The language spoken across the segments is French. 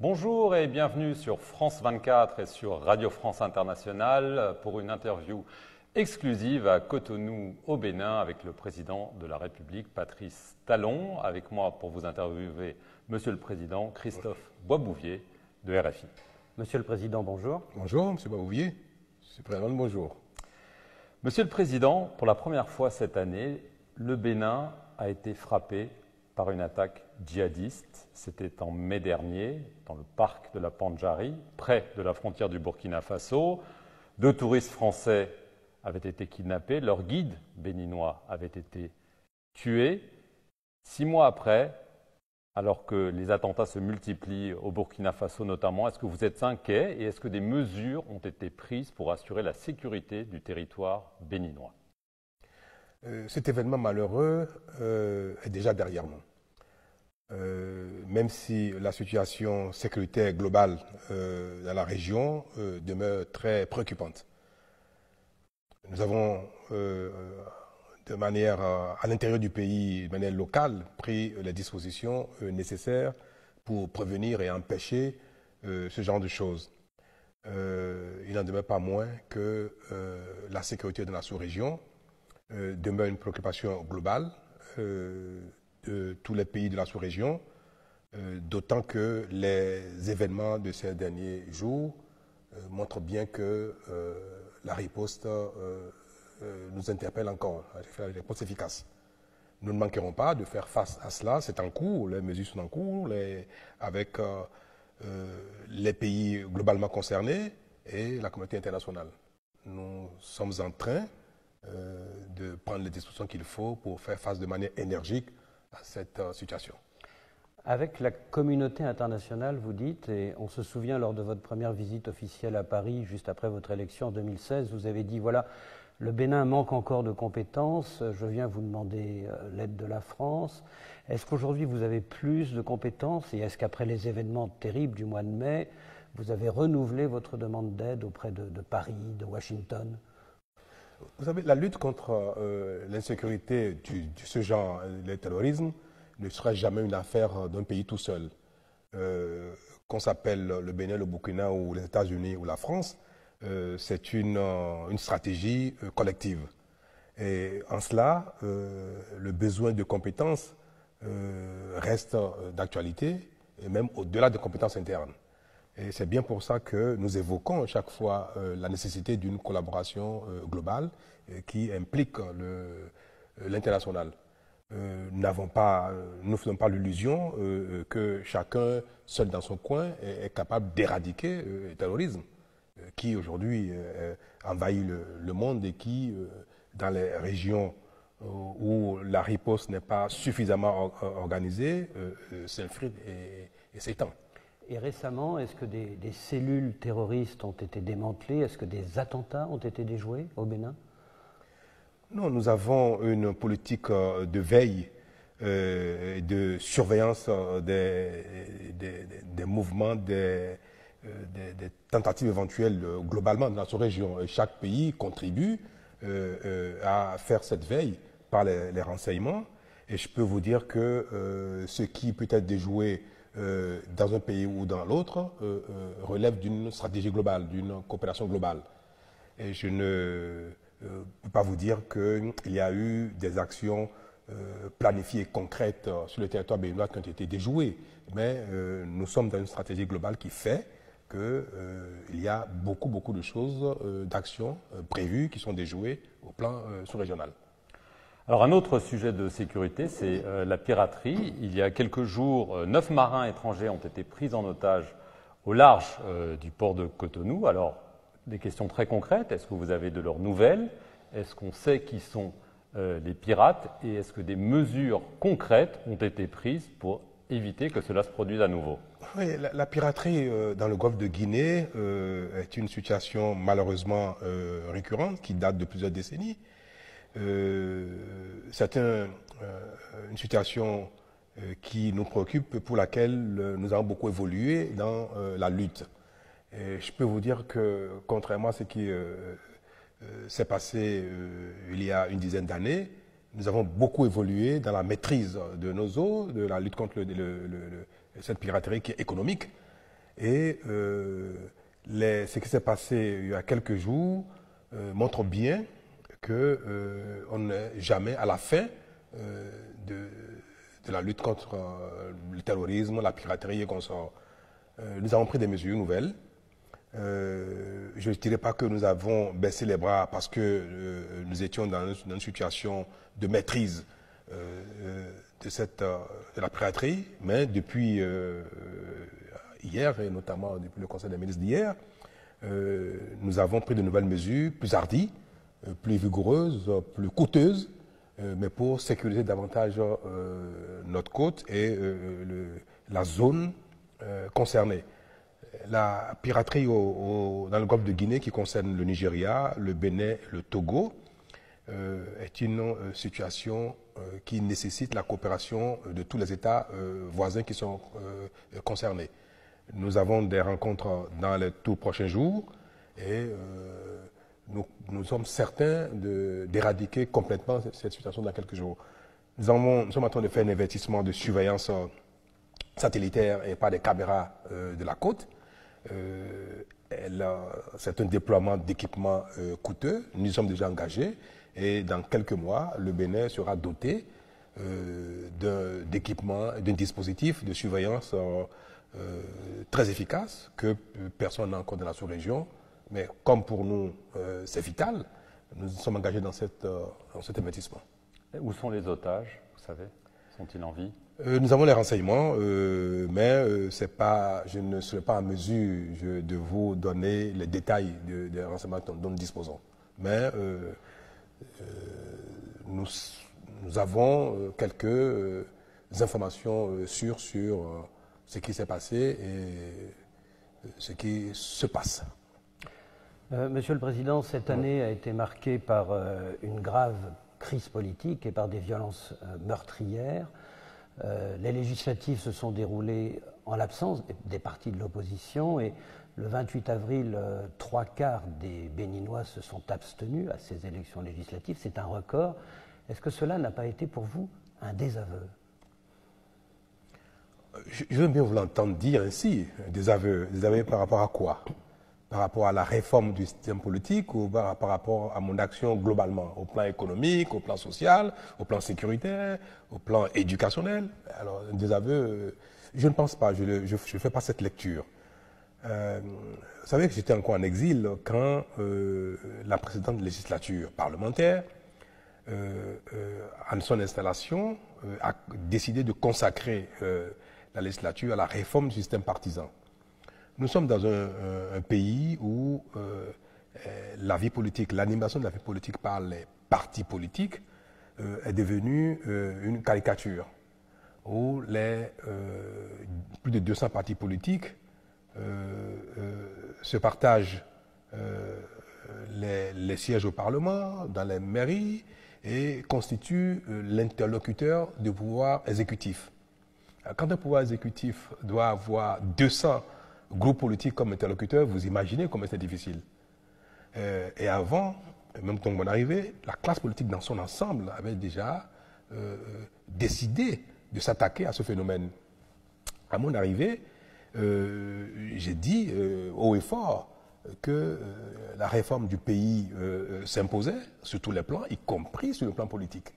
Bonjour et bienvenue sur France 24 et sur Radio France Internationale pour une interview exclusive à Cotonou au Bénin avec le président de la République, Patrice Talon. Avec moi pour vous interviewer, Monsieur le Président, Christophe Boisbouvier de RFI. Monsieur le Président, bonjour. Bonjour, Monsieur Boisbouvier. Monsieur le Président, bonjour. Monsieur le Président, pour la première fois cette année, le Bénin a été frappé par une attaque djihadiste. C'était en mai dernier, dans le parc de la Pandjari, près de la frontière du Burkina Faso. 2 touristes français avaient été kidnappés, leur guide béninois avait été tué. 6 mois après, alors que les attentats se multiplient au Burkina Faso notamment, est-ce que vous êtes inquiet et est-ce que des mesures ont été prises pour assurer la sécurité du territoire béninois ? Cet événement malheureux est déjà derrière nous. Même si la situation sécuritaire globale dans la région demeure très préoccupante. Nous avons, de manière à l'intérieur du pays, de manière locale, pris les dispositions nécessaires pour prévenir et empêcher ce genre de choses. Il n'en demeure pas moins que la sécurité de la sous-région demeure une préoccupation globale de tous les pays de la sous-région, d'autant que les événements de ces derniers jours montrent bien que la riposte nous interpelle encore, la riposte efficace. Nous ne manquerons pas de faire face à cela, c'est en cours, les mesures sont en cours, avec les pays globalement concernés et la communauté internationale. Nous sommes en train de prendre les dispositions qu'il faut pour faire face de manière énergique à cette situation. Avec la communauté internationale, vous dites, et on se souvient lors de votre première visite officielle à Paris, juste après votre élection en 2016, vous avez dit, voilà, le Bénin manque encore de compétences, je viens vous demander l'aide de la France. Est-ce qu'aujourd'hui vous avez plus de compétences et est-ce qu'après les événements terribles du mois de mai, vous avez renouvelé votre demande d'aide auprès de Paris, de Washington ? Vous savez, la lutte contre l'insécurité de ce genre, le terrorisme, ne sera jamais une affaire d'un pays tout seul. Qu'on s'appelle le Bénin, le Burkina ou les États-Unis ou la France, c'est une stratégie collective. Et en cela, le besoin de compétences reste d'actualité, et même au-delà des compétences internes. Et c'est bien pour ça que nous évoquons chaque fois la nécessité d'une collaboration globale qui implique l'international. Nous ne faisons pas l'illusion que chacun, seul dans son coin, est capable d'éradiquer le terrorisme qui aujourd'hui envahit le monde et qui, dans les régions où la riposte n'est pas suffisamment organisée, s'infiltre et s'étend. Et récemment, est-ce que des cellules terroristes ont été démantelées? Est-ce que des attentats ont été déjoués au Bénin? Non, nous avons une politique de veille et de surveillance des mouvements, des tentatives éventuelles globalement dans notre région. Et chaque pays contribue à faire cette veille par les renseignements. Et je peux vous dire que ce qui peut être déjoué dans un pays ou dans l'autre relève d'une stratégie globale, d'une coopération globale. Et je ne peux pas vous dire qu'il y a eu des actions planifiées concrètes sur le territoire béninois qui ont été déjouées, mais nous sommes dans une stratégie globale qui fait qu'il y a beaucoup de choses, d'actions prévues qui sont déjouées au plan sous-régional. Alors un autre sujet de sécurité, c'est la piraterie. Il y a quelques jours, 9 marins étrangers ont été pris en otage au large du port de Cotonou. Alors, des questions très concrètes. Est-ce que vous avez de leurs nouvelles? Est-ce qu'on sait qui sont les pirates? Et est-ce que des mesures concrètes ont été prises pour éviter que cela se produise à nouveau? Oui, la piraterie dans le golfe de Guinée est une situation malheureusement récurrente qui date de plusieurs décennies. C'est une situation qui nous préoccupe, pour laquelle nous avons beaucoup évolué dans la lutte. Et je peux vous dire que, contrairement à ce qui s'est passé il y a une dizaine d'années, nous avons beaucoup évolué dans la maîtrise de nos eaux, de la lutte contre cette piraterie qui est économique. Et ce qui s'est passé il y a quelques jours montre bien qu'on n'est jamais à la fin de la lutte contre le terrorisme, la piraterie et consorts. Nous avons pris des mesures nouvelles. Je ne dirais pas que nous avons baissé les bras parce que nous étions dans une situation de maîtrise de la piraterie, mais depuis hier, et notamment depuis le Conseil des ministres d'hier, nous avons pris de nouvelles mesures plus hardies, plus vigoureuses, plus coûteuses, mais pour sécuriser davantage notre côte et la zone concernée. La piraterie dans le golfe de Guinée qui concerne le Nigeria, le Bénin, le Togo, est une situation qui nécessite la coopération de tous les États voisins qui sont concernés. Nous avons des rencontres dans les tout prochains jours et nous sommes certains d'éradiquer complètement cette situation dans quelques jours. Nous sommes en train de faire un investissement de surveillance satellitaire et par des caméras de la côte. C'est un déploiement d'équipements coûteux. Nous sommes déjà engagés et dans quelques mois, le Bénin sera doté d'équipements, d'un dispositif de surveillance très efficace que personne n'a encore dans la sous-région. Mais comme pour nous, c'est vital, nous sommes engagés dans cet investissement. Où sont les otages, vous savez? Sont-ils en vie? Nous avons les renseignements, mais je ne serai pas en mesure de vous donner les détails des renseignements dont nous disposons. Mais nous avons quelques informations sûres sur ce qui s'est passé et ce qui se passe. Monsieur le Président, cette année a été marquée par une grave crise politique et par des violences meurtrières. Les législatives se sont déroulées en l'absence des partis de l'opposition et le 28 avril, 3/4 des Béninois se sont abstenus à ces élections législatives. C'est un record. Est-ce que cela n'a pas été pour vous un désaveu? Je veux bien vous l'entendre dire ainsi, désaveu. Désaveu par rapport à quoi? Par rapport à la réforme du système politique ou par rapport à mon action globalement, au plan économique, au plan social, au plan sécuritaire, au plan éducationnel? Alors, un désaveu, je ne pense pas, je ne fais pas cette lecture. Vous savez que j'étais encore en exil quand la précédente législature parlementaire, en son installation, a décidé de consacrer la législature à la réforme du système partisan. Nous sommes dans un pays où la vie politique, l'animation de la vie politique par les partis politiques est devenue une caricature, où plus de 200 partis politiques se partagent les sièges au Parlement, dans les mairies, et constituent l'interlocuteur du pouvoir exécutif. Quand un pouvoir exécutif doit avoir 200 groupes politiques comme interlocuteurs, vous imaginez comment c'est difficile. Et avant, même quand mon arrivée, la classe politique dans son ensemble avait déjà décidé de s'attaquer à ce phénomène. À mon arrivée, j'ai dit haut et fort que la réforme du pays s'imposait sur tous les plans, y compris sur le plan politique.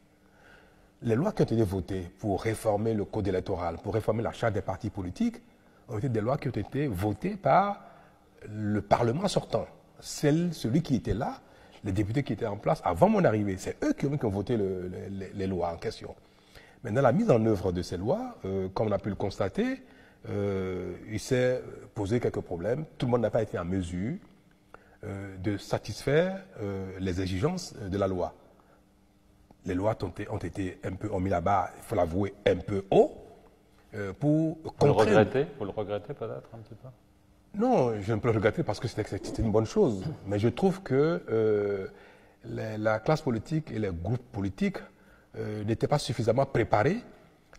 Les lois qui ont été votées pour réformer le code électoral, pour réformer la charte des partis politiques, ont été des lois qui ont été votées par le Parlement sortant. Celui qui était là, les députés qui étaient en place avant mon arrivée, c'est eux qui ont voté les lois en question. Mais dans la mise en œuvre de ces lois, comme on a pu le constater, il s'est posé quelques problèmes. Tout le monde n'a pas été en mesure de satisfaire les exigences de la loi. Les lois ont mis la barre, il faut l'avouer, un peu haut pour contraindre. Vous le regrettez peut-être un petit peu? Non, je ne peux le regretter parce que c'était une bonne chose. Mais je trouve que la classe politique et les groupes politiques n'étaient pas suffisamment préparés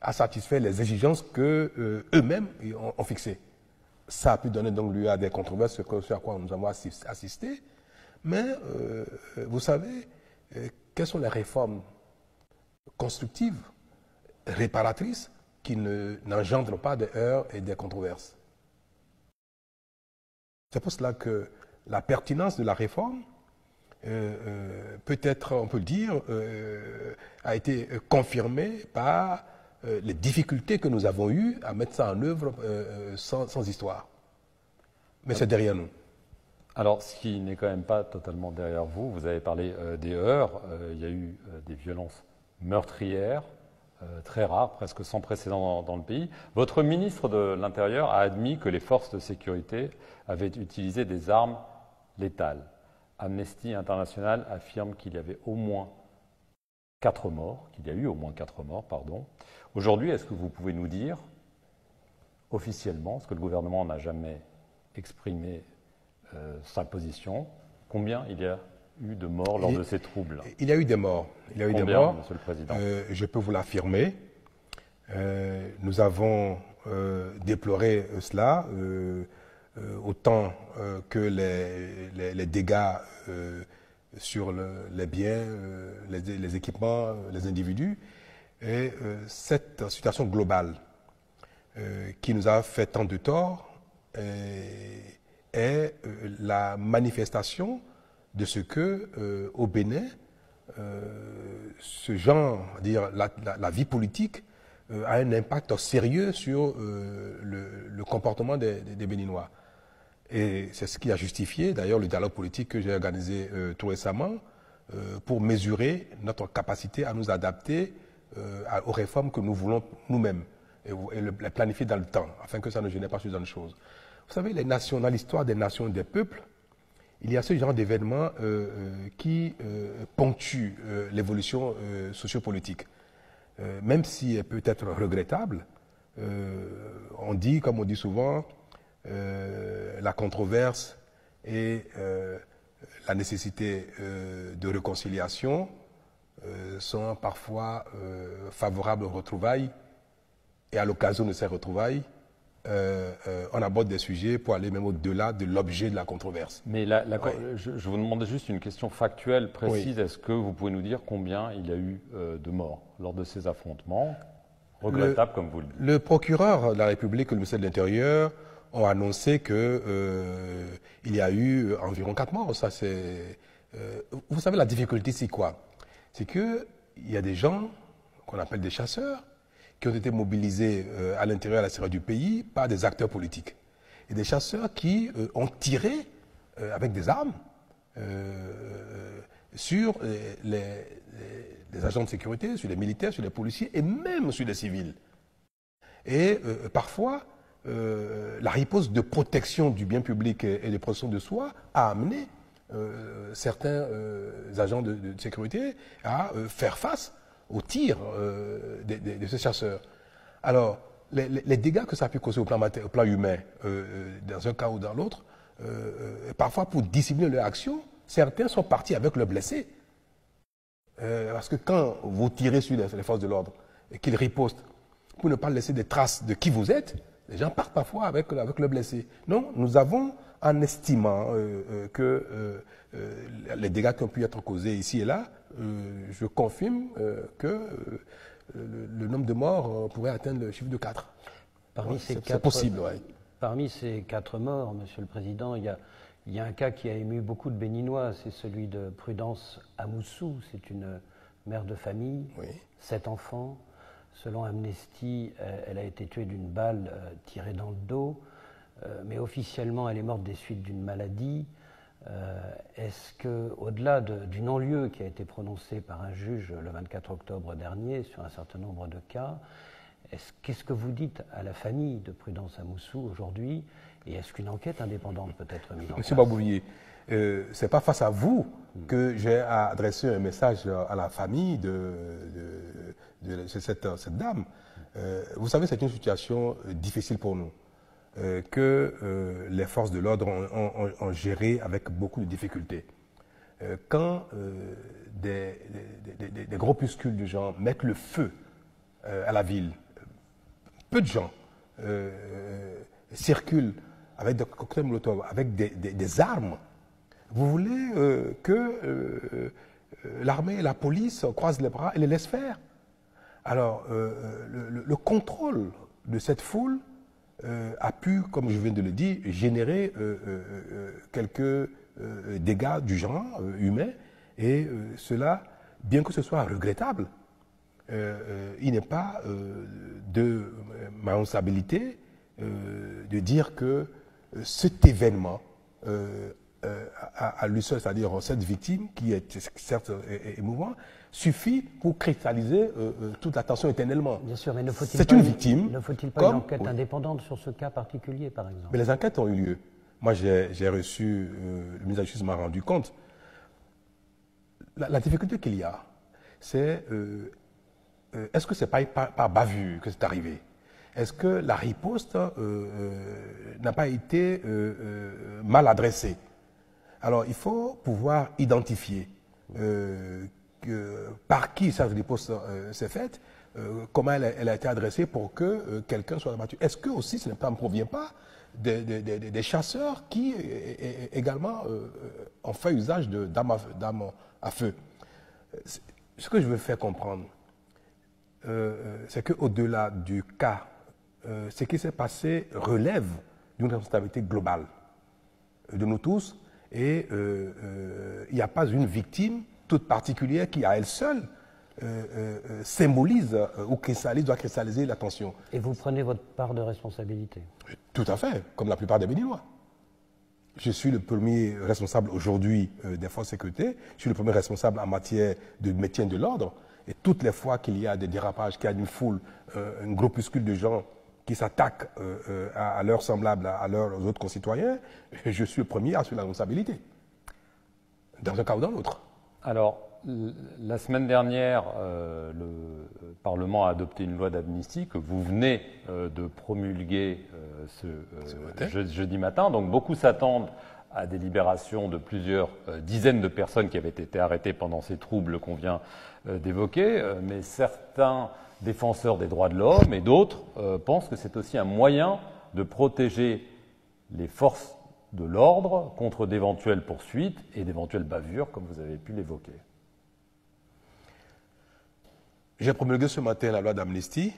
à satisfaire les exigences qu'eux-mêmes ont fixées. Ça a pu donner donc lieu à des controverses, sur quoi nous avons assisté. Mais vous savez, quelles sont les réformes constructives, réparatrices, qui n'engendrent pas des heurts et des controverses? C'est pour cela que la pertinence de la réforme, peut-être, on peut le dire, a été confirmée par les difficultés que nous avons eues à mettre ça en œuvre sans histoire. Mais c'est derrière nous. Alors, ce qui n'est quand même pas totalement derrière vous, vous avez parlé des heurts, il y a eu des violences meurtrières, très rares, presque sans précédent dans le pays. Votre ministre de l'Intérieur a admis que les forces de sécurité avaient utilisé des armes létales. Amnesty International affirme qu'il y avait au moins 4 morts, qu'il y a eu au moins 4 morts, pardon. Aujourd'hui, est-ce que vous pouvez nous dire, officiellement, parce que le gouvernement n'a jamais exprimé sa position, combien il y a eu de morts lors de ces troubles? Il y a eu des morts. Il y a eu combien, des morts, Monsieur le Président? Je peux vous l'affirmer. Nous avons déploré cela, autant que les dégâts sur les biens, les équipements, les individus. Et cette situation globale qui nous a fait tant de tort est la manifestation de ce que, au Bénin, ce genre, dire la vie politique, a un impact sérieux sur le comportement des Béninois. Et c'est ce qui a justifié, d'ailleurs, le dialogue politique que j'ai organisé tout récemment pour mesurer notre capacité à nous adapter aux réformes que nous voulons nous-mêmes et les planifier dans le temps, afin que ça ne gêne pas sur une chose. Vous savez, les nations, dans l'histoire des nations et des peuples, il y a ce genre d'événements qui ponctuent l'évolution sociopolitique. Même si elle peut être regrettable, on dit, comme on dit souvent, la controverse et la nécessité de réconciliation sont parfois favorables aux retrouvailles, et à l'occasion de ces retrouvailles, on aborde des sujets pour aller même au-delà de l'objet de la controverse. Mais je vous demandais juste une question factuelle, précise. Oui. Est-ce que vous pouvez nous dire combien il y a eu de morts lors de ces affrontements regrettables, comme vous le dites? Le procureur de la République et le ministère de l'Intérieur ont annoncé qu'il y a eu environ 4 morts. Ça, vous savez, la difficulté, c'est quoi? C'est qu'il y a des gens qu'on appelle des chasseurs qui ont été mobilisés à l'intérieur et à l'extérieur du pays par des acteurs politiques. Et des chasseurs qui ont tiré avec des armes sur les agents de sécurité, sur les militaires, sur les policiers et même sur les civils. Et parfois, la riposte de protection du bien public et de protection de soi a amené certains agents de sécurité à faire face au tir de ces chasseurs. Alors, les dégâts que ça a pu causer au plan humain, dans un cas ou dans l'autre, parfois pour dissimuler leur action, certains sont partis avec leurs blessés. Parce que quand vous tirez sur les forces de l'ordre et qu'ils ripostent, pour ne pas laisser des traces de qui vous êtes, les gens partent parfois avec leurs blessés. Non, nous avons, en estimant que les dégâts qui ont pu être causés ici et là, je confirme que le nombre de morts pourrait atteindre le chiffre de 4. C'est possible, ouais. Parmi ces 4 morts, Monsieur le Président, il y a un cas qui a ému beaucoup de Béninois, c'est celui de Prudence Amoussou. C'est une mère de famille, oui. 7 enfants. Selon Amnesty, elle a été tuée d'une balle tirée dans le dos, mais officiellement, elle est morte des suites d'une maladie. Est-ce qu'au-delà du non-lieu qui a été prononcé par un juge le 24 octobre dernier sur un certain nombre de cas, qu'est-ce que vous dites à la famille de Prudence Amoussou aujourd'hui, et est-ce qu'une enquête indépendante peut être mise en place? Monsieur Baboulier, ce n'est pas face à vous que j'ai adressé un message à la famille de cette dame. Vous savez, c'est une situation difficile pour nous, que les forces de l'ordre ont géré avec beaucoup de difficultés. Quand des groupuscules de gens mettent le feu à la ville, peu de gens circulent avec des cocktails Molotov, avec des armes. Vous voulez que l'armée et la police croisent les bras et les laissent faire? Alors, le contrôle de cette foule a pu, comme je viens de le dire, générer quelques dégâts du genre humain. Et cela, bien que ce soit regrettable, il n'est pas de ma responsabilité de dire que cet événement à lui seul, c'est-à-dire cette victime qui est certes émouvant, suffit pour cristalliser toute l'attention éternellement. Bien sûr, mais ne faut-il c'est pas, une victime. Ne faut-il pas une enquête indépendante sur ce cas particulier, par exemple? Mais les enquêtes ont eu lieu. Moi, j'ai reçu, le ministre de la Justice m'a rendu compte. La difficulté qu'il y a, c'est est-ce que ce n'est pas par bavure que c'est arrivé? Est-ce que la riposte n'a pas été mal adressée? Alors, il faut pouvoir identifier par qui cette riposte s'est faite, comment elle a été adressée pour que quelqu'un soit abattu. Est-ce que aussi ce ne provient pas des chasseurs qui également ont fait usage d'armes à feu? Ce que je veux faire comprendre, c'est qu'au-delà du cas, ce qui s'est passé relève d'une responsabilité globale de nous tous, et il n'y a pas une victime toute particulière qui, à elle seule, symbolise ou doit cristalliser l'attention. Et vous prenez votre part de responsabilité? Tout à fait, comme la plupart des Béninois. Je suis le premier responsable aujourd'hui des forces de sécurité, je suis le premier responsable en matière de maintien de l'ordre, et toutes les fois qu'il y a des dérapages, qu'il y a une foule, un groupuscule de gens qui s'attaquent à leurs semblables, à leurs autres concitoyens, je suis le premier à assumer la responsabilité, dans un cas ou dans l'autre. Alors, la semaine dernière, le Parlement a adopté une loi d'amnistie que vous venez de promulguer jeudi matin. Donc, beaucoup s'attendent à des libérations de plusieurs dizaines de personnes qui avaient été arrêtées pendant ces troubles qu'on vient d'évoquer. Mais certains défenseurs des droits de l'homme et d'autres pensent que c'est aussi un moyen de protéger les forces de l'ordre contre d'éventuelles poursuites et d'éventuelles bavures, comme vous avez pu l'évoquer. J'ai promulgué ce matin la loi d'amnistie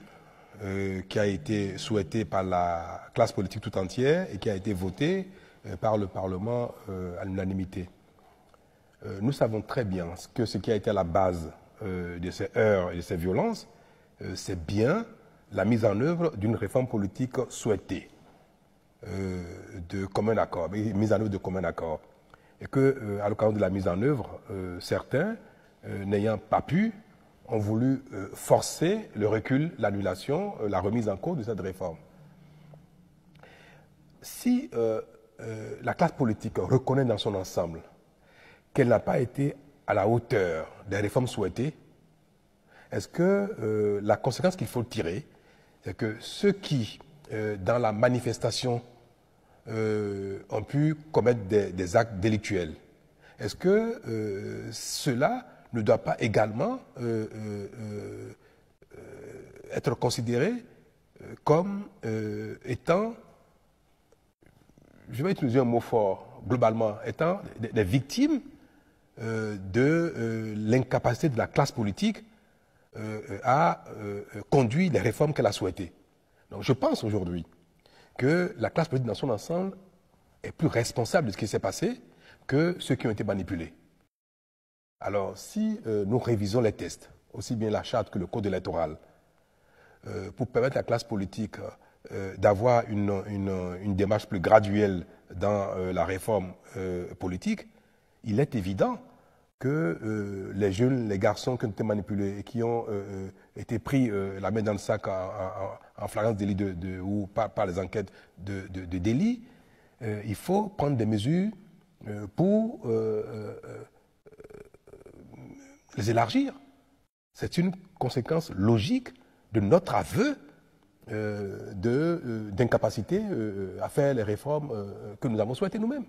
qui a été souhaitée par la classe politique tout entière et qui a été votée par le Parlement à l'unanimité. Nous savons très bien que ce qui a été à la base de ces heurts et de ces violences, c'est bien la mise en œuvre d'une réforme politique souhaitée, de commun accord, mise en œuvre de commun accord. Et que, à l'occasion de la mise en œuvre, certains, n'ayant pas pu, ont voulu forcer le recul, l'annulation, la remise en cause de cette réforme. Si la classe politique reconnaît dans son ensemble qu'elle n'a pas été à la hauteur des réformes souhaitées, est-ce que la conséquence qu'il faut tirer, c'est que ceux qui, dans la manifestation, ont pu commettre des actes délictuels, est-ce que cela ne doit pas également être considéré comme étant, je vais utiliser un mot fort, globalement, étant des victimes de l'incapacité de la classe politique à conduire les réformes qu'elle a souhaitées. Donc je pense aujourd'hui que la classe politique dans son ensemble est plus responsable de ce qui s'est passé que ceux qui ont été manipulés. Alors si nous révisons les textes, aussi bien la charte que le code électoral, pour permettre à la classe politique d'avoir une démarche plus graduelle dans la réforme politique, il est évident que les jeunes, les garçons qui ont été manipulés et qui ont été pris la main dans le sac en flagrance délit ou par les enquêtes de délit, il faut prendre des mesures pour les élargir. C'est une conséquence logique de notre aveu d'incapacité à faire les réformes que nous avons souhaitées nous-mêmes.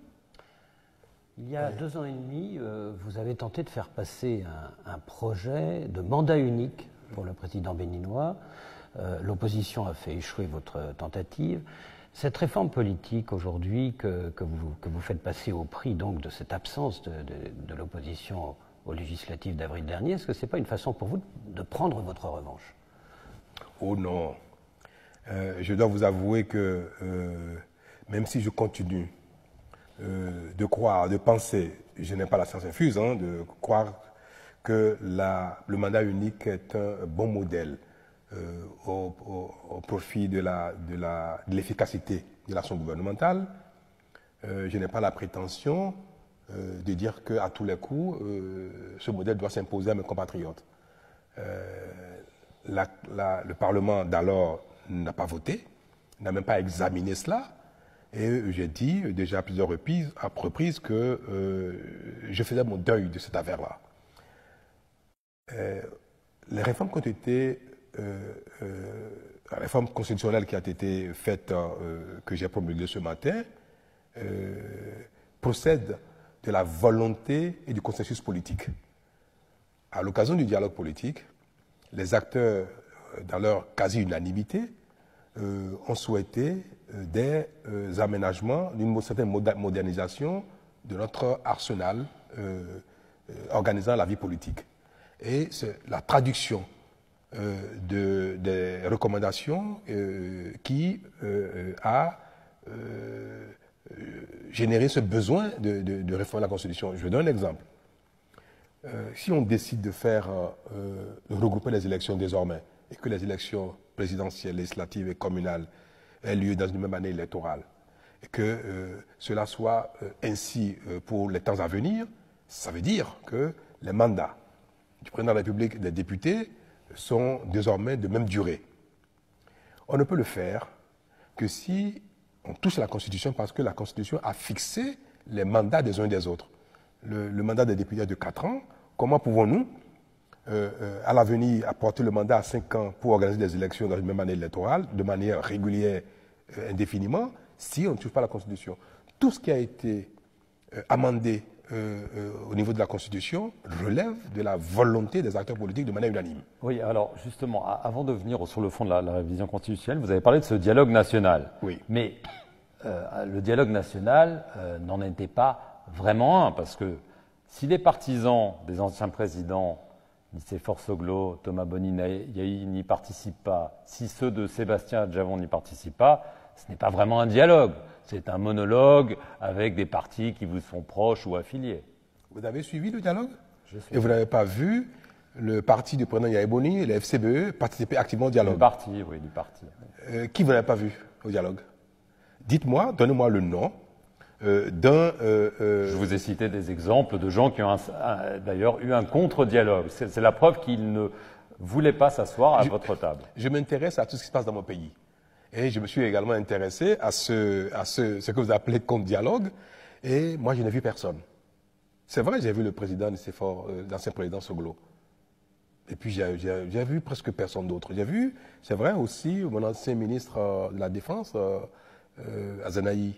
Il y a 2 ans et demi, vous avez tenté de faire passer un projet de mandat unique pour le président béninois. L'opposition a fait échouer votre tentative. Cette réforme politique aujourd'hui que vous faites passer au prix donc de cette absence de l'opposition aux législatives d'avril dernier, est-ce que ce n'est pas une façon pour vous de prendre votre revanche? Oh non. Je dois vous avouer que même si je continue de croire, de penser, je n'ai pas la science infuse, hein, de croire que le mandat unique est un bon modèle au profit de l'efficacité de l'action gouvernementale, je n'ai pas la prétention de dire qu'à tous les coups, ce modèle doit s'imposer à mes compatriotes. Le Parlement d'alors n'a pas voté, n'a même pas examiné cela, et j'ai dit déjà à plusieurs reprises que je faisais mon deuil de cette affaire-là. Les réformes qui ont été, la réforme constitutionnelle qui a été faite, que j'ai promulguée ce matin, procède de la volonté et du consensus politique. À l'occasion du dialogue politique, les acteurs, dans leur quasi-unanimité, ont souhaité des aménagements, d'une certaine modernisation de notre arsenal organisant la vie politique. Et c'est la traduction des recommandations qui a généré ce besoin de réformer la Constitution. Je donne un exemple. Si on décide de de regrouper les élections désormais, et que les élections présidentielles, législatives et communales aient lieu dans une même année électorale, et que cela soit ainsi pour les temps à venir, ça veut dire que les mandats du président de la République et des députés sont désormais de même durée. On ne peut le faire que si on touche à la Constitution, parce que la Constitution a fixé les mandats des uns et des autres. Le mandat des députés est de 4 ans. Comment pouvons-nous, à l'avenir, apporter le mandat à 5 ans pour organiser des élections dans une même année électorale, de manière régulière, indéfiniment, si on ne touche pas à la Constitution? Tout ce qui a été amendé au niveau de la Constitution relève de la volonté des acteurs politiques de manière unanime. Oui, alors justement, avant de venir sur le fond de la révision constitutionnelle, vous avez parlé de ce dialogue national. Oui. Mais le dialogue national n'en était pas vraiment un, parce que si les partisans des anciens présidents, Nicéphore Soglo, Thomas Boni-Yahi n'y participent pas, si ceux de Sébastien Adjavon n'y participent pas, ce n'est pas vraiment un dialogue. C'est un monologue avec des partis qui vous sont proches ou affiliés. Vous avez suivi le dialogue? Et vous n'avez pas vu le parti du président Yahi Boni et le FCBE participer activement au dialogue? Du parti, oui, du parti. Oui. Qui vous n'avez pas vu au dialogue? Dites-moi, donnez-moi le nom d'un... Je vous ai cité des exemples de gens qui ont d'ailleurs eu un contre-dialogue. C'est la preuve qu'ils ne voulaient pas s'asseoir à votre table. Je m'intéresse à tout ce qui se passe dans mon pays. Et je me suis également intéressé à ce que vous appelez contre-dialogue. Et moi, je n'ai vu personne. C'est vrai, j'ai vu le président Nicéphore, l'ancien président Soglo. Et puis, j'ai vu presque personne d'autre. J'ai vu, c'est vrai aussi, mon ancien ministre de la Défense, Azanaï.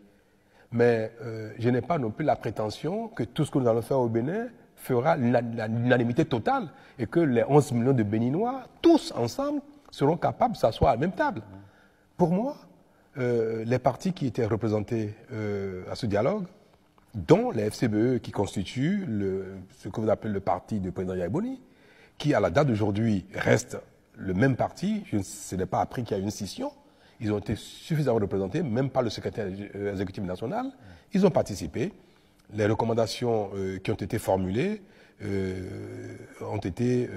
Mais je n'ai pas non plus la prétention que tout ce que nous allons faire au Bénin fera l'unanimité totale et que les 11 millions de Béninois, tous ensemble, seront capables de s'asseoir à la même table. Pour moi, les partis qui étaient représentés à ce dialogue, dont les FCBE qui constituent ce que vous appelez le parti du président Yahi Boni, qui à la date d'aujourd'hui reste le même parti, je n'ai pas appris qu'il y a eu une scission, ils ont été suffisamment représentés, même par le secrétaire exécutif national, ils ont participé. Les recommandations qui ont été formulées ont été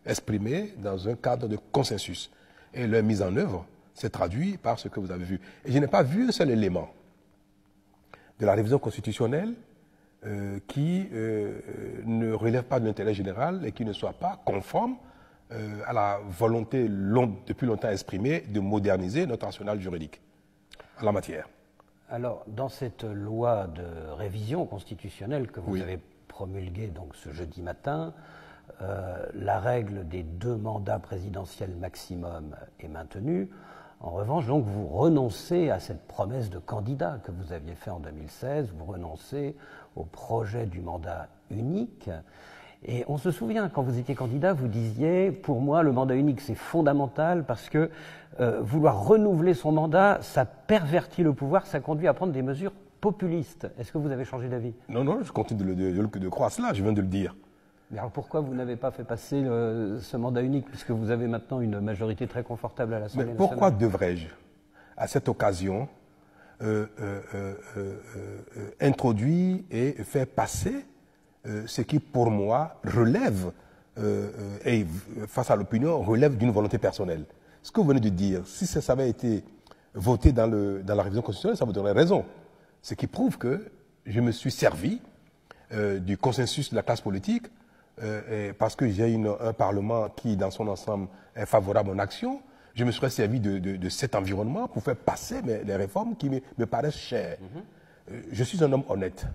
exprimées dans un cadre de consensus. Et leur mise en œuvre s'est traduite par ce que vous avez vu. Et je n'ai pas vu un seul élément de la révision constitutionnelle qui ne relève pas de l'intérêt général et qui ne soit pas conforme à la volonté depuis longtemps exprimée de moderniser notre arsenal juridique en la matière. Alors, dans cette loi de révision constitutionnelle que vous avez promulguée donc, ce jeudi matin, la règle des 2 mandats présidentiels maximum est maintenue. En revanche, donc, vous renoncez à cette promesse de candidat que vous aviez fait en 2016, vous renoncez au projet du mandat unique. Et on se souvient, quand vous étiez candidat, vous disiez, pour moi, le mandat unique, c'est fondamental parce que vouloir renouveler son mandat, ça pervertit le pouvoir, ça conduit à prendre des mesures populistes. Est-ce que vous avez changé d'avis? Non, non, je continue de croire cela, je viens de le dire. Mais alors pourquoi vous n'avez pas fait passer ce mandat unique, puisque vous avez maintenant une majorité très confortable à l'Assemblée nationale? Pourquoi devrais-je, à cette occasion, introduire et faire passer ce qui, pour moi, relève, et face à l'opinion, relève d'une volonté personnelle? Ce que vous venez de dire, si ça avait été voté dans la révision constitutionnelle, ça vous donnerait raison. Ce qui prouve que je me suis servi du consensus de la classe politique, parce que j'ai un Parlement qui, dans son ensemble, est favorable à mon action. Je me serais servi de cet environnement pour faire passer les réformes qui me paraissent chères. Je suis un homme honnête.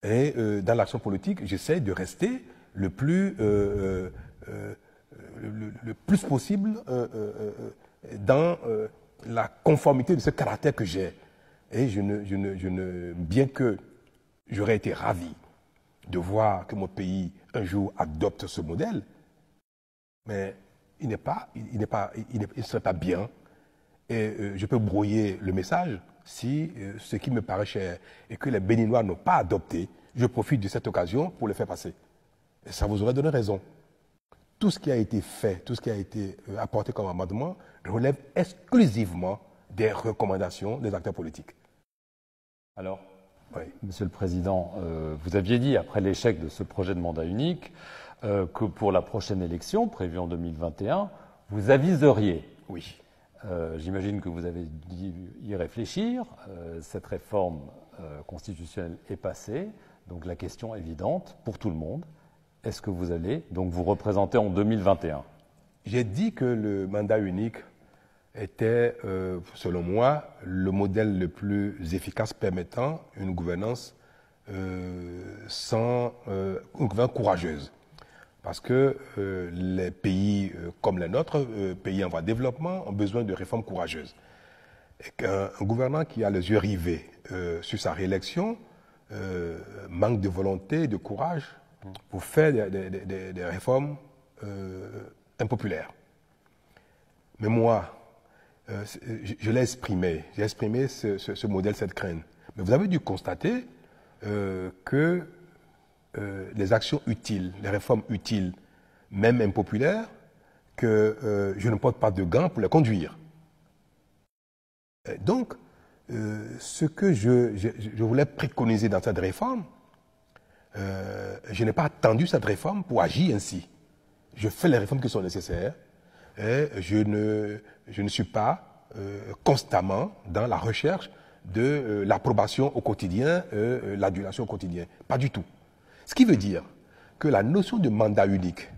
Et dans l'action politique, j'essaie de rester le plus possible dans la conformité de ce caractère que j'ai. Et bien que j'aurais été ravi de voir que mon pays, un jour, adopte ce modèle, mais il ne serait pas bien. Et je peux brouiller le message si ce qui me paraît cher et que les Béninois n'ont pas adopté, je profite de cette occasion pour le faire passer. Et ça vous aurait donné raison. Tout ce qui a été fait, tout ce qui a été apporté comme amendement relève exclusivement des recommandations des acteurs politiques. Alors, oui. Monsieur le Président, vous aviez dit, après l'échec de ce projet de mandat unique, que pour la prochaine élection, prévue en 2021, vous aviseriez. Oui. J'imagine que vous avez dû y réfléchir. Cette réforme constitutionnelle est passée. Donc la question évidente pour tout le monde, est-ce que vous allez donc vous représenter en 2021? J'ai dit que le mandat unique était, selon moi, le modèle le plus efficace permettant une gouvernance courageuse. Parce que les pays comme les nôtres, pays en voie de développement, ont besoin de réformes courageuses. Et qu'un gouvernant qui a les yeux rivés sur sa réélection manque de volonté, de courage pour faire des réformes impopulaires. Mais moi, je l'ai exprimé, j'ai exprimé ce modèle, cette crainte. Mais vous avez dû constater que les actions utiles, les réformes utiles, même impopulaires, que je ne porte pas de gants pour les conduire. Donc, ce que je voulais préconiser dans cette réforme, je n'ai pas attendu cette réforme pour agir ainsi. Je fais les réformes qui sont nécessaires et je ne suis pas constamment dans la recherche de l'approbation au quotidien, l'adulation au quotidien. Pas du tout. Ce qui veut dire que la notion de mandat unique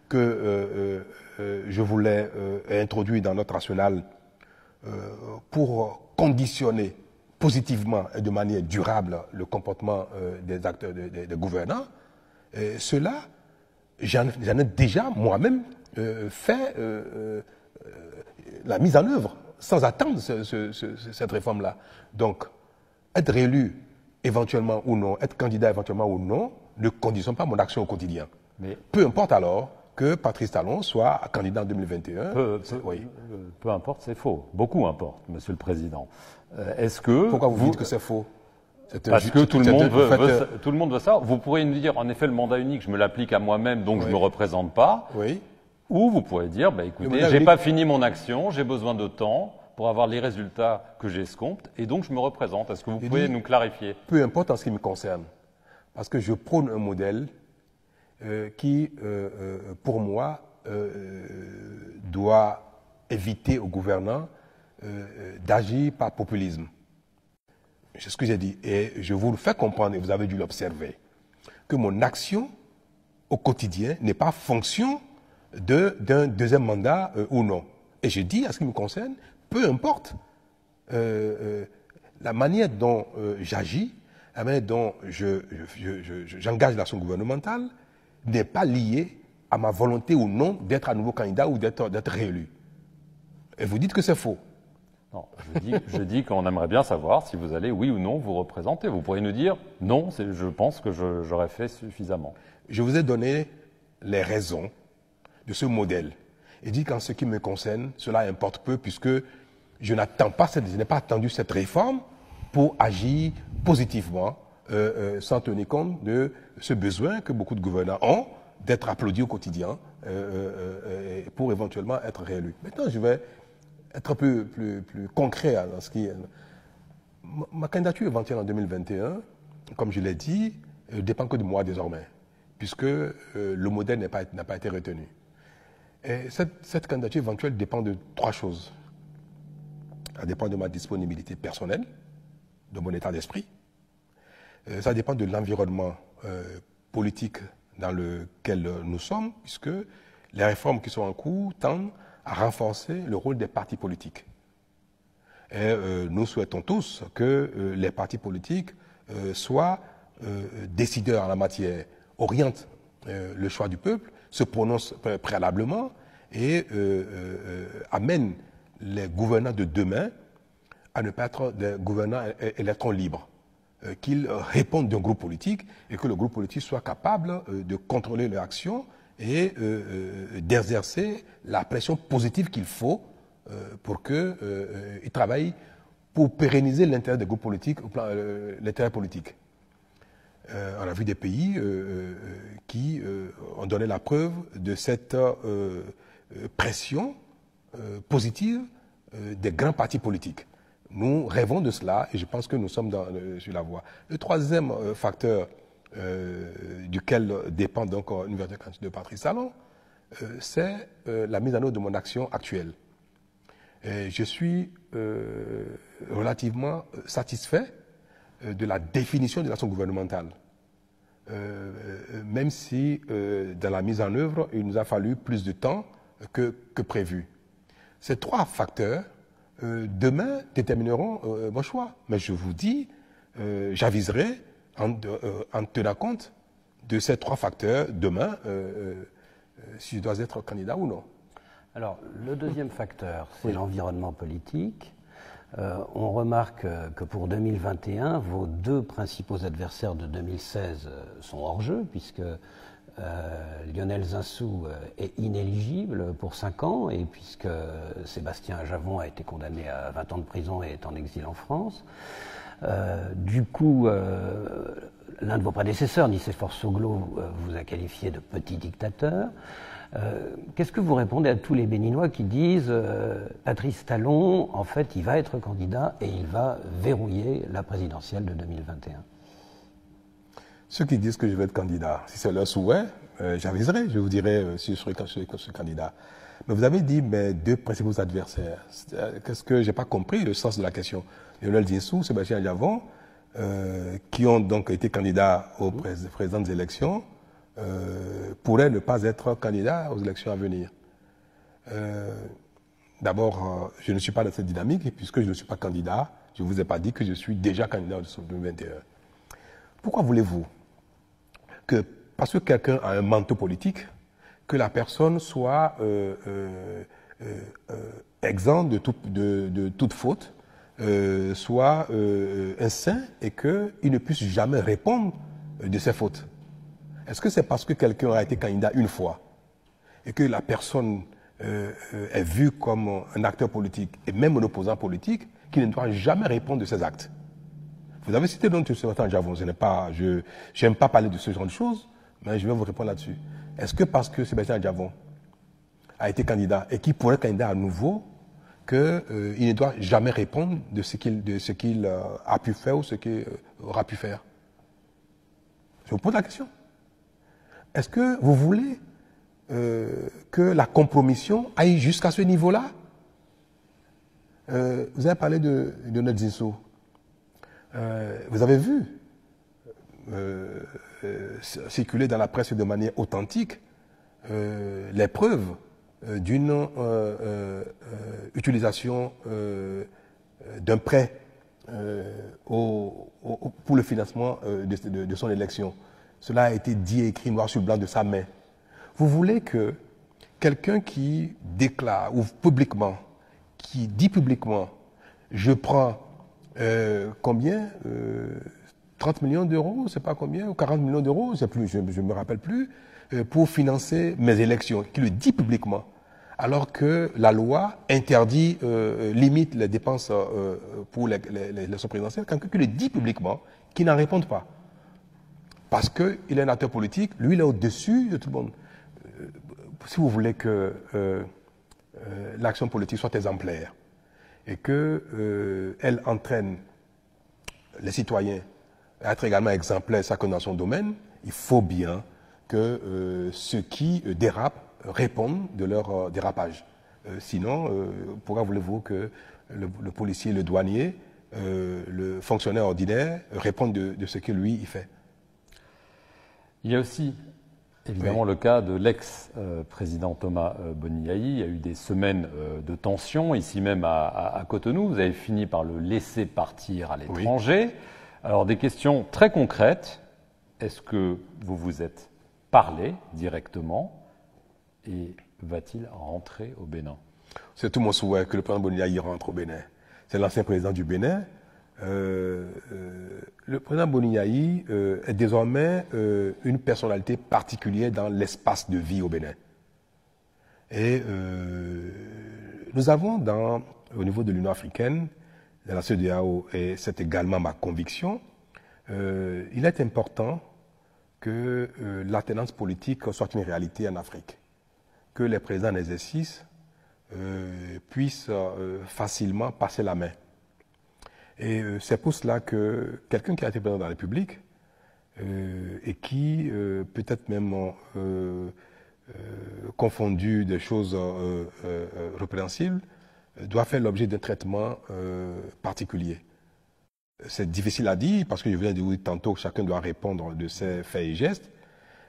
que je voulais introduire dans notre arsenal pour conditionner positivement et de manière durable le comportement des acteurs, des gouvernants, cela, j'en ai déjà moi-même fait la mise en œuvre sans attendre cette réforme-là. Donc, être réélu éventuellement ou non, être candidat éventuellement ou non, ne conditionne pas mon action au quotidien. Mais peu importe alors que Patrice Talon soit candidat en 2021. Peu importe, c'est faux. Beaucoup importe, Monsieur le Président. Est-ce que pourquoi vous dites que c'est faux? Parce que tout le monde veut ça. Vous pourriez nous dire, en effet, le mandat unique, je me l'applique à moi-même, donc je ne me représente pas. Oui. Ou vous pourrez dire, bah, écoutez, j'ai pas fini mon action, j'ai besoin de temps pour avoir les résultats que j'escompte, et donc je me représente. Est-ce que vous pouvez nous clarifier? Peu importe en ce qui me concerne, parce que je prône un modèle qui, pour moi, doit éviter aux gouvernants d'agir par populisme. C'est ce que j'ai dit. Et je vous le fais comprendre, et vous avez dû l'observer, que mon action au quotidien n'est pas fonction d'un deuxième mandat ou non. Et je dis, à ce qui me concerne, peu importe la manière dont j'agis, la manière dont j'engage l'action gouvernementale, n'est pas liée à ma volonté ou non d'être à nouveau candidat ou d'être réélu. Et vous dites que c'est faux. Non, je dis qu'on aimerait bien savoir si vous allez, oui ou non, vous représenter. Vous pourriez nous dire, non, je pense que j'aurais fait suffisamment. Je vous ai donné les raisons de ce modèle. Et dit qu'en ce qui me concerne, cela importe peu puisque je n'ai pas attendu cette réforme pour agir positivement sans tenir compte de ce besoin que beaucoup de gouvernants ont d'être applaudis au quotidien pour éventuellement être réélus. Maintenant, je vais être un peu plus concret dans ce qui est... Ma candidature éventuelle en 2021, comme je l'ai dit, dépend que de moi désormais, puisque le modèle n'a pas été retenu. Et cette candidature éventuelle dépend de trois choses. Ça dépend de ma disponibilité personnelle, de mon état d'esprit. Ça dépend de l'environnement politique dans lequel nous sommes, puisque les réformes qui sont en cours tendent à renforcer le rôle des partis politiques. Et nous souhaitons tous que les partis politiques soient décideurs en la matière, orientent le choix du peuple, se prononcent préalablement et amènent les gouvernants de demain à ne pas être des gouvernants électrons libres, qu'ils répondent d'un groupe politique et que le groupe politique soit capable de contrôler leur action et d'exercer la pression positive qu'il faut pour qu'ils travaillent pour pérenniser l'intérêt des groupes politiques, l'intérêt politique. On a vu des pays qui ont donné la preuve de cette pression positive des grands partis politiques. Nous rêvons de cela et je pense que nous sommes sur la voie. Le troisième facteur duquel dépend donc une candidature de Patrice Talon, c'est la mise en œuvre de mon action actuelle. Et je suis relativement satisfait de la définition de l'action gouvernementale, même si dans la mise en œuvre, il nous a fallu plus de temps que prévu. Ces trois facteurs, demain, détermineront mon choix. Mais je vous dis, j'aviserai en tenant compte de ces trois facteurs demain si je dois être candidat ou non. Alors, le deuxième facteur, c'est l'environnement politique. On remarque que pour 2021, vos deux principaux adversaires de 2016 sont hors jeu, puisque Lionel Zinsou est inéligible pour 5 ans, et puisque Sébastien Javon a été condamné à 20 ans de prison et est en exil en France. Du coup, l'un de vos prédécesseurs, Nicéphore Soglo, vous a qualifié de petit dictateur. Qu'est-ce que vous répondez à tous les Béninois qui disent Patrice Talon, en fait, il va être candidat et il va verrouiller la présidentielle de 2021? Ceux qui disent que je vais être candidat, si c'est leur souhait, j'aviserai, je vous dirai si je serai candidat. Mais vous avez dit mes deux principaux adversaires. Qu'est-ce que j'ai pas compris le sens de la question? Lionel Zinsou, Sébastien Javon, qui ont donc été candidats aux présentes élections, pourraient ne pas être candidats aux élections à venir. D'abord, je ne suis pas dans cette dynamique, puisque je ne suis pas candidat. Je ne vous ai pas dit que je suis déjà candidat en 2021. Pourquoi voulez-vous que, parce que quelqu'un a un manteau politique, que la personne soit exempte de toute faute, soit un saint et qu'il ne puisse jamais répondre de ses fautes? Est-ce que c'est parce que quelqu'un a été candidat une fois et que la personne est vue comme un acteur politique et même un opposant politique qu'il ne doit jamais répondre de ses actes? Vous avez cité donc Sébastien Javon, je n'aime pas parler de ce genre de choses, mais je vais vous répondre là-dessus. Est-ce que parce que Sébastien Javon a été candidat et qu'il pourrait être candidat à nouveau, qu'il ne doit jamais répondre de ce qu'il a pu faire ou ce qu'il aura pu faire? Je vous pose la question. Est-ce que vous voulez que la compromission aille jusqu'à ce niveau-là? Vous avez parlé de Lionel Zinsou. Vous avez vu circuler dans la presse de manière authentique les preuves d'une utilisation d'un prêt pour le financement de son élection. Cela a été dit et écrit noir sur blanc de sa main. Vous voulez que quelqu'un qui déclare, ou publiquement, qui dit publiquement, je prends combien 30 millions d'euros, c'est pas combien, ou 40 millions d'euros, je ne me rappelle plus, pour financer mes élections, qui le dit publiquement, alors que la loi interdit, limite les dépenses pour l'élection présidentielle, quelqu'un qui le dit publiquement, qui n'en répond pas. parce qu'il est un acteur politique, lui, il est au-dessus de tout le monde. Si vous voulez que l'action politique soit exemplaire et qu'elle entraîne les citoyens à être également exemplaires chacun dans son domaine, il faut bien que ceux qui dérapent répondent de leur dérapage. Sinon, pourquoi voulez-vous que le policier, le douanier, le fonctionnaire ordinaire répondent de ce que lui, il fait? Il y a aussi évidemment le cas de l'ex-président Thomas Boniaï. Il y a eu des semaines de tension, ici même à Cotonou. Vous avez fini par le laisser partir à l'étranger. Alors des questions très concrètes. Est-ce que vous vous êtes parlé directement et va-t-il rentrer au Bénin? C'est tout mon souhait que le président Boniaï rentre au Bénin. C'est l'ancien président du Bénin. Le président Boniaï est désormais une personnalité particulière dans l'espace de vie au Bénin. Et nous avons au niveau de l'Union africaine, de la CEDEAO, et c'est également ma conviction, il est important que l'alternance politique soit une réalité en Afrique, que les présidents en exercice puissent facilement passer la main. Et c'est pour cela que quelqu'un qui a été président de la République et qui peut-être même confondu des choses répréhensibles doit faire l'objet d'un traitement particulier. C'est difficile à dire parce que je viens de vous dire tantôt que chacun doit répondre de ses faits et gestes,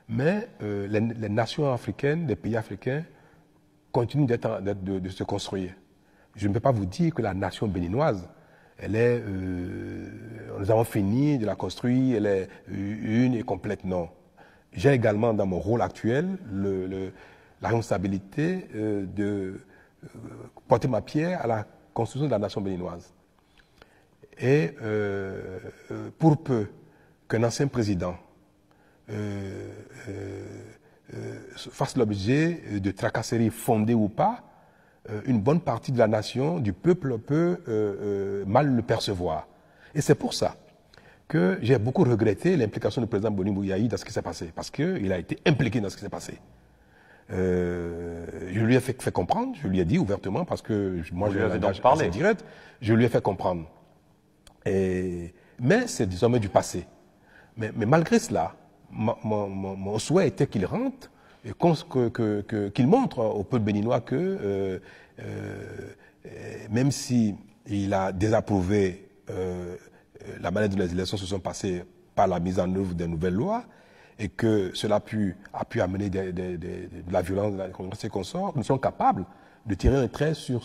mais les nations africaines, les pays africains continuent de se construire. Je ne peux pas vous dire que la nation béninoise, nous avons fini de la construire, elle est une et complète, non. J'ai également dans mon rôle actuel la responsabilité de porter ma pierre à la construction de la nation béninoise. Et pour peu qu'un ancien président fasse l'objet de tracasseries fondées ou pas, une bonne partie de la nation, du peuple, peut mal le percevoir. Et c'est pour ça que j'ai beaucoup regretté l'implication du président Boni Bouyaï dans ce qui s'est passé, parce qu'il a été impliqué dans ce qui s'est passé. Je lui ai fait comprendre, je lui ai dit ouvertement, parce que moi j'ai un langage assez direct, je lui ai fait comprendre. Mais c'est désormais du passé. Mais malgré cela, mon souhait était qu'il rentre, et qu'il montre au peuple béninois que même s'il a désapprouvé la manière dont les élections se sont passées par la mise en œuvre des nouvelles lois, et que cela a pu amener de la violence dans ces consorts, nous sommes capables de tirer un trait sur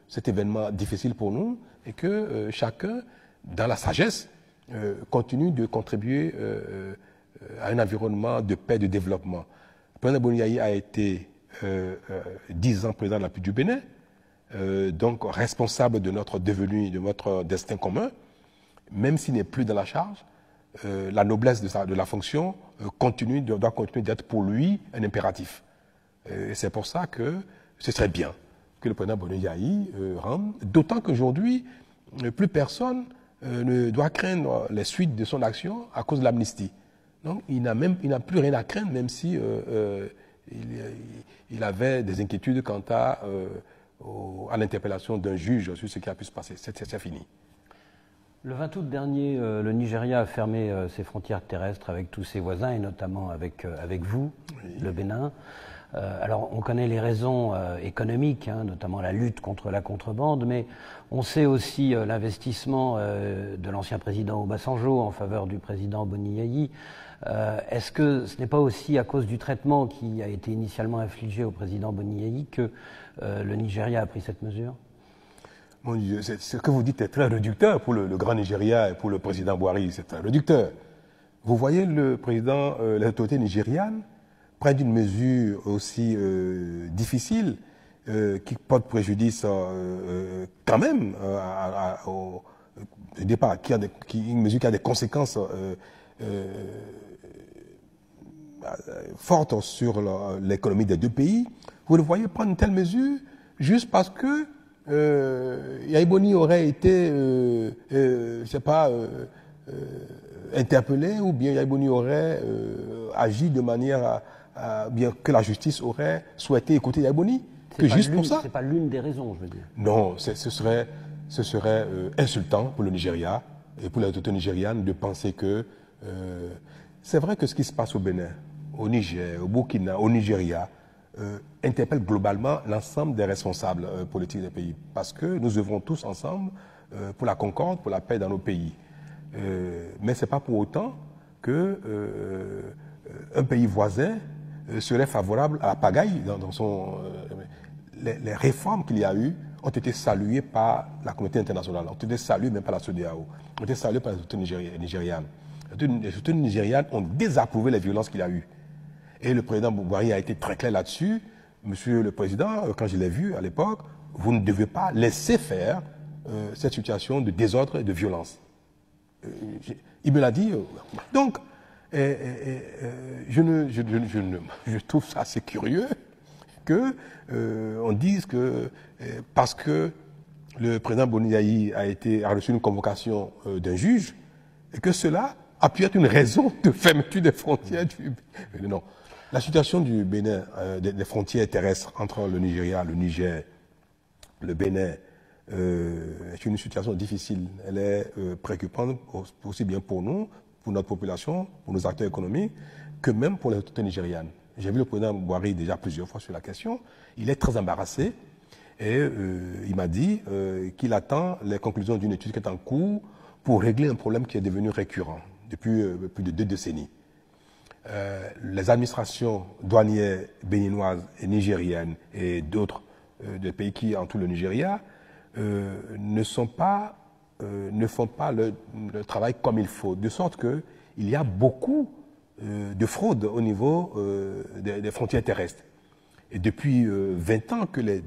cet événement difficile pour nous, et que chacun, dans la sagesse, continue de contribuer à un environnement de paix et de développement. Le président Boniaï a été 10 ans président de la République du Bénin, donc responsable de notre devenue, de notre destin commun, même s'il n'est plus dans la charge. La noblesse de la fonction doit continuer d'être pour lui un impératif. C'est pour ça que ce serait bien que le président Boniaï rentre, d'autant qu'aujourd'hui, plus personne ne doit craindre les suites de son action à cause de l'amnistie. Donc il n'a plus rien à craindre, même si il avait des inquiétudes quant à l'interpellation d'un juge sur ce qui a pu se passer. C'est fini. Le 20 août dernier, le Nigeria a fermé ses frontières terrestres avec tous ses voisins, et notamment avec vous, le Bénin. Alors, on connaît les raisons économiques, notamment la lutte contre la contrebande, mais on sait aussi l'investissement de l'ancien président Obasanjo en faveur du président Boniaï. Est-ce que ce n'est pas aussi à cause du traitement qui a été initialement infligé au président Boniaï que le Nigeria a pris cette mesure? Mon Dieu, ce que vous dites est très réducteur pour le grand Nigeria et pour le président Buhari, c'est très réducteur. Vous voyez les autorités nigérianes prennent une mesure aussi difficile qui porte préjudice quand même au départ, une mesure qui a des conséquences fortes sur l'économie des deux pays. Vous le voyez prendre une telle mesure juste parce que Yaï Boni aurait été, je sais pas, interpellé, ou bien Yahya Boni aurait agi de manière bien que la justice aurait souhaité écouter Yahya Boni, que juste pour ça. C'est pas l'une des raisons, je veux dire. Non, ce serait insultant pour le Nigeria et pour les autorités nigérianes de penser que c'est vrai que ce qui se passe au Bénin, au Niger, au Burkina, au Nigeria, interpelle globalement l'ensemble des responsables politiques des pays. Parce que nous œuvrons tous ensemble pour la concorde, pour la paix dans nos pays. Mais ce n'est pas pour autant qu'un pays voisin serait favorable à la pagaille dans son... les réformes qu'il y a eues ont été saluées par la communauté internationale, ont été saluées même par la CEDEAO, ont été saluées par les autorités nigérianes. Les autorités nigérianes ont désapprouvé les violences qu'il y a eues. Et le président Buhari a été très clair là-dessus. Monsieur le Président, quand je l'ai vu à l'époque, vous ne devez pas laisser faire cette situation de désordre et de violence. Il me l'a dit. Donc, je trouve ça assez curieux qu'on dise que parce que le président Boni a reçu une convocation d'un juge, et que cela a pu être une raison de fermeture des frontières du Bénin. Non. La situation du Bénin, des frontières terrestres entre le Nigeria, le Niger, le Bénin, est une situation difficile. Elle est préoccupante aussi bien pour nous, pour notre population, pour nos acteurs économiques, que même pour les autorités nigérianes. J'ai vu le président Buhari déjà plusieurs fois sur la question. Il est très embarrassé et il m'a dit qu'il attend les conclusions d'une étude qui est en cours pour régler un problème qui est devenu récurrent depuis plus de 2 décennies. Les administrations douanières béninoises et nigériennes et d'autres des pays qui entourent le Nigeria ne font pas le travail comme il faut, de sorte qu'il y a beaucoup de fraude au niveau des frontières terrestres. Et depuis 20 ans que les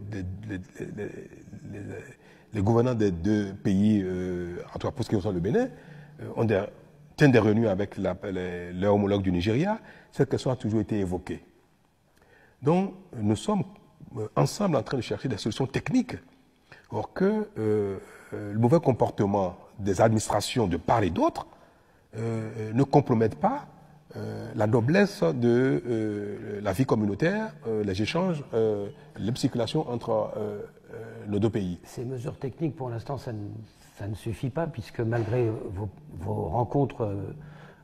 gouvernants des 2 pays, en tout cas pour ce qui concerne le Bénin, tiennent des réunions avec leurs homologues du Nigeria, cette question a toujours été évoquée. Donc, nous sommes ensemble en train de chercher des solutions techniques pour que le mauvais comportement des administrations de part et d'autre ne compromette pas la noblesse de la vie communautaire, les échanges, les circulations entre nos 2 pays. Ces mesures techniques, pour l'instant, ça ne suffit pas, puisque malgré vos rencontres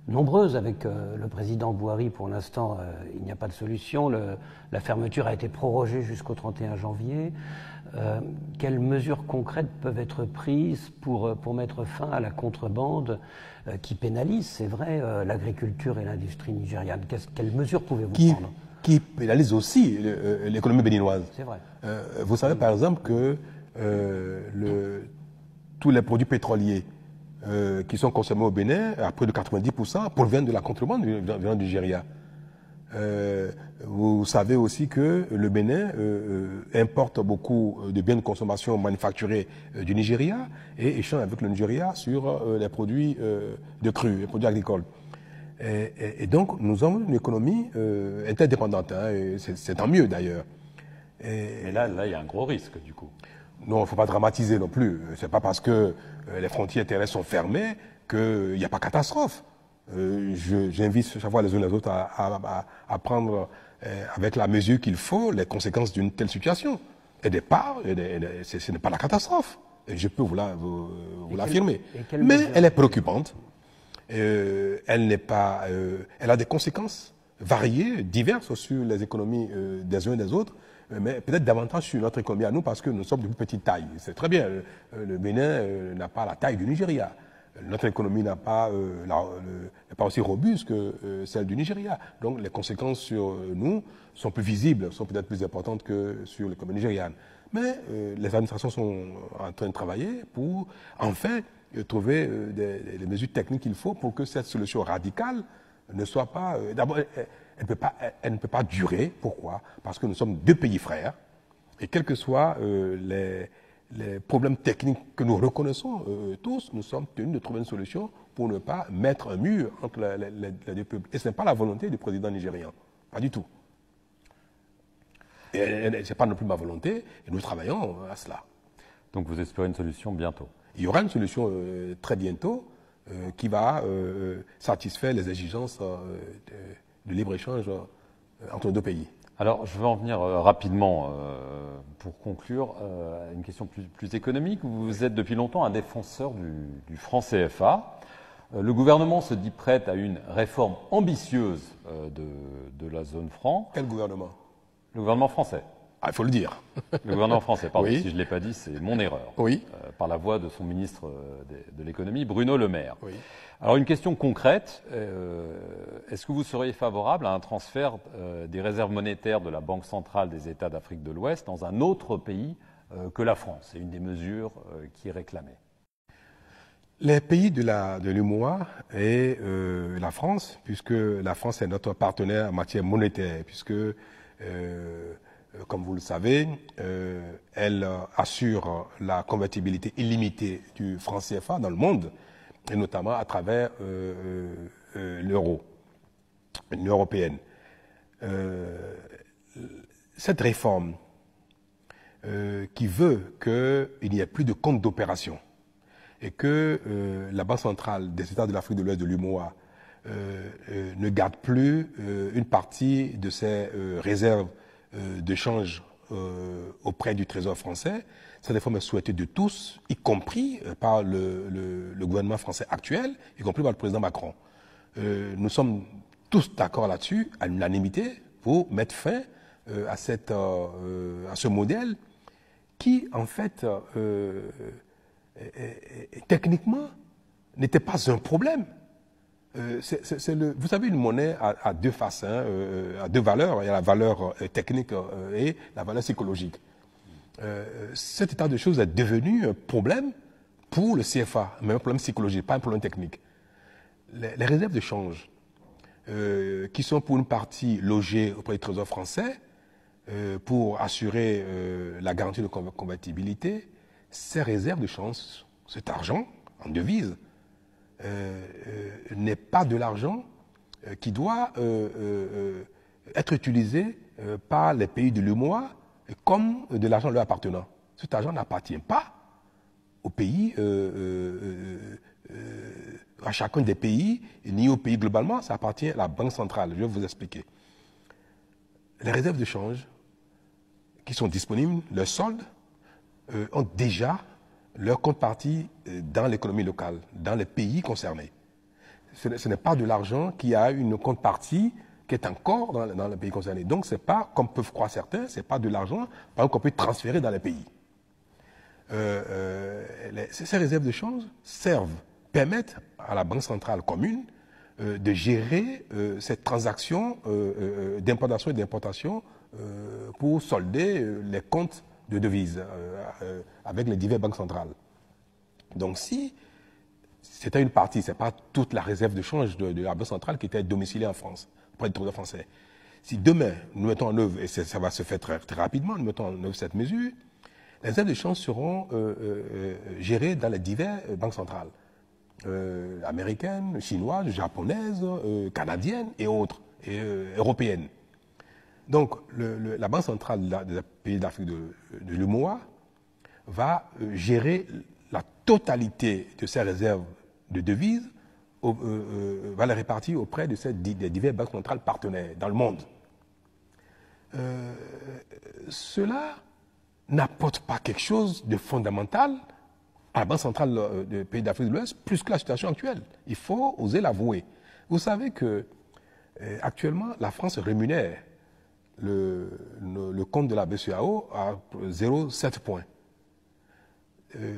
nombreuses avec le président Buhari, pour l'instant, il n'y a pas de solution. La fermeture a été prorogée jusqu'au 31 janvier. Quelles mesures concrètes peuvent être prises pour mettre fin à la contrebande qui pénalise, c'est vrai, l'agriculture et l'industrie nigériane? Quelles mesures pouvez-vous prendre? Qui pénalise aussi l'économie béninoise. C'est vrai. Vous savez par exemple que tous les produits pétroliers qui sont consommés au Bénin, à près de 90%, proviennent de la contrebande venant du Nigeria. Vous savez aussi que le Bénin importe beaucoup de biens de consommation manufacturés du Nigeria et échange avec le Nigeria sur les produits de cru, les produits agricoles. Et donc, nous avons une économie interdépendante, hein, et c'est tant mieux d'ailleurs. Et là, il y a un gros risque du coup. Non, il ne faut pas dramatiser non plus. Ce n'est pas parce que les frontières terrestres sont fermées qu'il n'y a pas catastrophe. J'invite chaque fois les uns les autres à prendre avec la mesure qu'il faut les conséquences d'une telle situation. Et des parts, ce n'est pas la catastrophe. Et je peux vous l'affirmer. Mais elle est préoccupante. Elle a des conséquences variées, diverses sur les économies des uns et des autres, mais peut-être davantage sur notre économie à nous parce que nous sommes de plus petite taille. C'est très bien. Le Bénin n'a pas la taille du Nigeria. Notre économie n'est pas aussi robuste que celle du Nigeria. Donc les conséquences sur nous sont plus visibles, sont peut-être plus importantes que sur l'économie nigériane. Mais les administrations sont en train de travailler pour enfin trouver les mesures techniques qu'il faut pour que cette solution radicale ne soit pas... D'abord, elle ne peut pas durer. Pourquoi? Parce que nous sommes 2 pays frères et quels que soient les problèmes techniques que nous reconnaissons tous, nous sommes tenus de trouver une solution pour ne pas mettre un mur entre les 2 peuples. Et ce n'est pas la volonté du président nigérian. Pas du tout. Et ce n'est pas non plus ma volonté et nous travaillons à cela. Donc vous espérez une solution bientôt? Il y aura une solution très bientôt. qui va satisfaire les exigences de libre-échange entre les deux pays. Alors, je vais en venir rapidement pour conclure à une question plus économique. Vous êtes depuis longtemps un défenseur du franc CFA. Le gouvernement se dit prêt à une réforme ambitieuse de la zone franc. Quel gouvernement? Le gouvernement français. Ah, il faut le dire. Le gouvernement français, pardon, Oui. si je ne l'ai pas dit, c'est mon erreur. Oui. Par la voix de son ministre de l'économie, Bruno Le Maire. Oui. Alors une question concrète, est-ce que vous seriez favorable à un transfert des réserves monétaires de la Banque centrale des États d'Afrique de l'Ouest dans un autre pays que la France? C'est une des mesures qui est réclamée. Les pays de l'UMOA et la France, puisque la France est notre partenaire en matière monétaire, puisque, comme vous le savez, elle assure la convertibilité illimitée du franc CFA dans le monde, et notamment à travers l'euro, l'Union européenne. Cette réforme qui veut qu'il n'y ait plus de compte d'opération et que la Banque centrale des États de l'Afrique de l'Ouest de l'UMOA ne garde plus une partie de ses réserves de change auprès du Trésor français. Cette réforme est souhaitée de tous, y compris par le gouvernement français actuel, y compris par le président Macron. Nous sommes tous d'accord là-dessus, à l'unanimité, pour mettre fin à ce modèle qui, en fait, techniquement, n'était pas un problème. Vous savez, une monnaie a deux faces, hein, a deux valeurs. Il y a la valeur technique et la valeur psychologique. Cet état de choses est devenu un problème pour le CFA, mais un problème psychologique, pas un problème technique. Les réserves de change, qui sont pour une partie logées auprès du Trésor français, pour assurer la garantie de convertibilité, ces réserves de change, cet argent en devise, n'est pas de l'argent qui doit être utilisé par les pays de l'UMOA comme de l'argent leur appartenant. Cet argent n'appartient pas aux pays, à chacun des pays, ni au pays globalement, ça appartient à la Banque centrale. Je vais vous expliquer. Les réserves de change qui sont disponibles, leurs soldes, ont déjà leur contrepartie dans l'économie locale, dans les pays concernés. Ce n'est pas de l'argent qui a une contrepartie qui est encore dans les pays concernés. Donc, ce n'est pas, comme peuvent croire certains, ce n'est pas de l'argent qu'on peut transférer dans les pays. Ces réserves de change permettent à la Banque centrale commune de gérer cette transaction d'importation et d'importation pour solder les comptes de devises avec les diverses banques centrales. Donc si c'était une partie, ce n'est pas toute la réserve de change de la Banque centrale qui était domiciliée en France, auprès du Trésor français. Si demain, nous mettons en œuvre, et ça va se faire très, très rapidement, nous mettons en œuvre cette mesure, les réserves de change seront gérées dans les diverses banques centrales, américaines, chinoises, japonaises, canadiennes et autres, et européennes. Donc, la Banque centrale des pays d'Afrique de l'UMOA va gérer la totalité de ces réserves de devises, va les répartir auprès de des diverses banques centrales partenaires dans le monde. Cela n'apporte pas quelque chose de fondamental à la Banque centrale des pays d'Afrique de l'Ouest, plus que la situation actuelle. Il faut oser l'avouer. Vous savez que actuellement, la France rémunère le compte de la BCEAO à 0,7 points.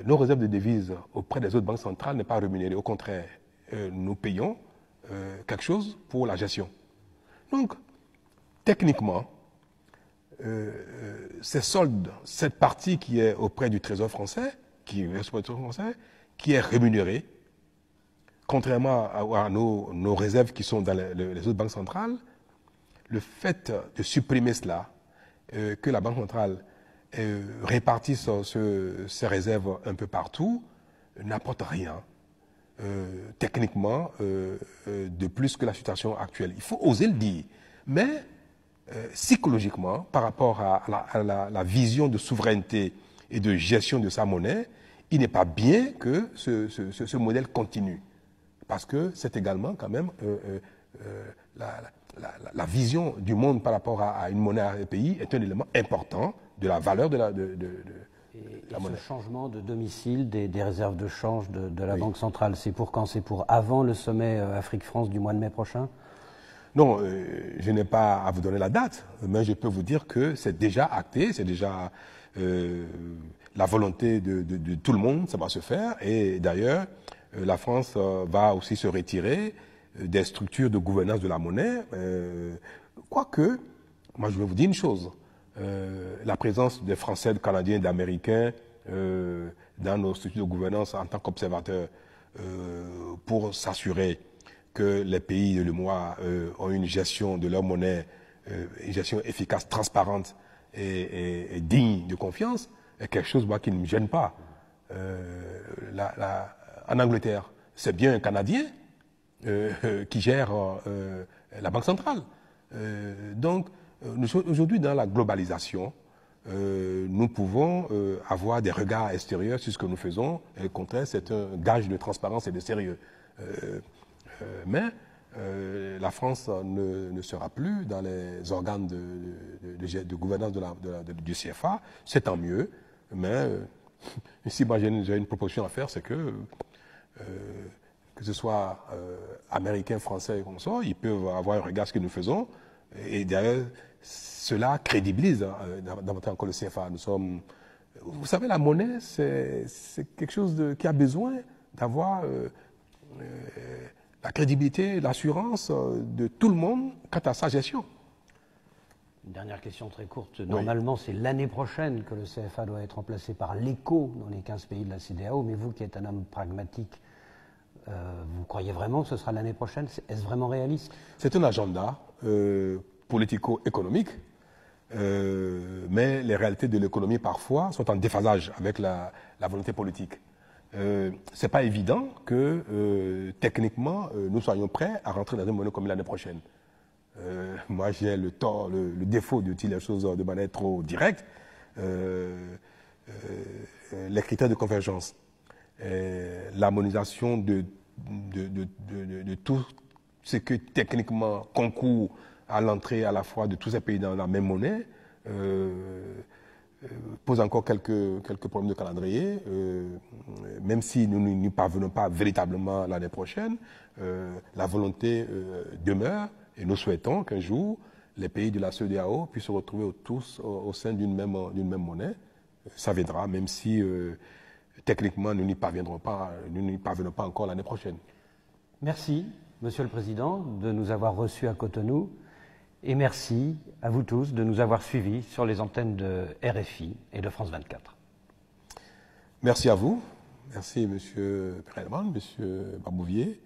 Nos réserves de devises auprès des autres banques centrales n'est pas rémunérées. Au contraire, nous payons quelque chose pour la gestion. Donc, techniquement, ces soldes, cette partie qui est auprès du Trésor français, qui est rémunérée, contrairement à nos réserves qui sont dans les autres banques centrales, le fait de supprimer cela, que la Banque centrale répartisse ses réserves un peu partout, n'apporte rien, techniquement, de plus que la situation actuelle. Il faut oser le dire. Mais, psychologiquement, par rapport à la vision de souveraineté et de gestion de sa monnaie, il n'est pas bien que ce modèle continue. parce que c'est également quand même la vision du monde par rapport à une monnaie à un pays est un élément important de la valeur de la monnaie. Ce changement de domicile des réserves de change de la Banque centrale, c'est pour quand? C'est pour avant le sommet Afrique-France du mois de mai prochain? Non, je n'ai pas à vous donner la date, mais je peux vous dire que c'est déjà acté, c'est déjà la volonté de tout le monde, ça va se faire. Et d'ailleurs, la France va aussi se retirer des structures de gouvernance de la monnaie. Quoique, moi je vais vous dire une chose, la présence des Français, de Canadiens, d'Américains dans nos structures de gouvernance en tant qu'observateurs pour s'assurer que les pays de l'UEMOA ont une gestion de leur monnaie, une gestion efficace, transparente et digne de confiance, est quelque chose moi, qui ne me gêne pas. En Angleterre, c'est bien un Canadien qui gère la Banque centrale. Donc, aujourd'hui, dans la globalisation, nous pouvons avoir des regards extérieurs sur ce que nous faisons, et au contraire, c'est un gage de transparence et de sérieux. Mais la France ne sera plus dans les organes de gouvernance du CFA, c'est tant mieux, mais ici, moi, j'ai une proposition à faire, c'est que ce soit américains, français, comme ça, ils peuvent avoir un regard sur ce que nous faisons, et derrière, cela crédibilise davantage encore le CFA. Nous sommes, vous savez, la monnaie, c'est quelque chose qui a besoin d'avoir la crédibilité, l'assurance de tout le monde quant à sa gestion. Une dernière question très courte. Normalement, c'est l'année prochaine que le CFA doit être remplacé par l'ECO dans les 15 pays de la CEDEAO, mais vous qui êtes un homme pragmatique, vous croyez vraiment que ce sera l'année prochaine? Est-ce vraiment réaliste? C'est un agenda politico-économique, mais les réalités de l'économie parfois sont en déphasage avec la volonté politique. C'est pas évident que techniquement nous soyons prêts à rentrer dans une monnaie comme l'année prochaine. Moi j'ai le défaut de dire les choses de manière trop directe. Les critères de convergence, l'harmonisation de tout ce que techniquement concourt à l'entrée à la fois de tous ces pays dans la même monnaie pose encore quelques problèmes de calendrier. Même si nous n'y parvenons pas véritablement l'année prochaine, la volonté demeure et nous souhaitons qu'un jour les pays de la CEDEAO puissent se retrouver tous au sein d'une même monnaie. Ça viendra, même si techniquement nous n'y parvenons pas encore l'année prochaine. Merci, Monsieur le Président, de nous avoir reçus à Cotonou. Et merci à vous tous de nous avoir suivis sur les antennes de RFI et de France 24. Merci à vous. Merci M. Perelman, M. Barbouvier.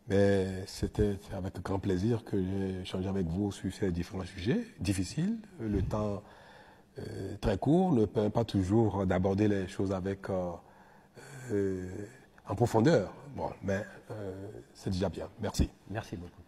Mais c'était avec grand plaisir que j'ai échangé avec vous sur ces différents sujets difficiles. Le temps très court ne permet pas toujours d'aborder les choses avec en profondeur. Bon, mais c'est déjà bien. Merci. Merci beaucoup.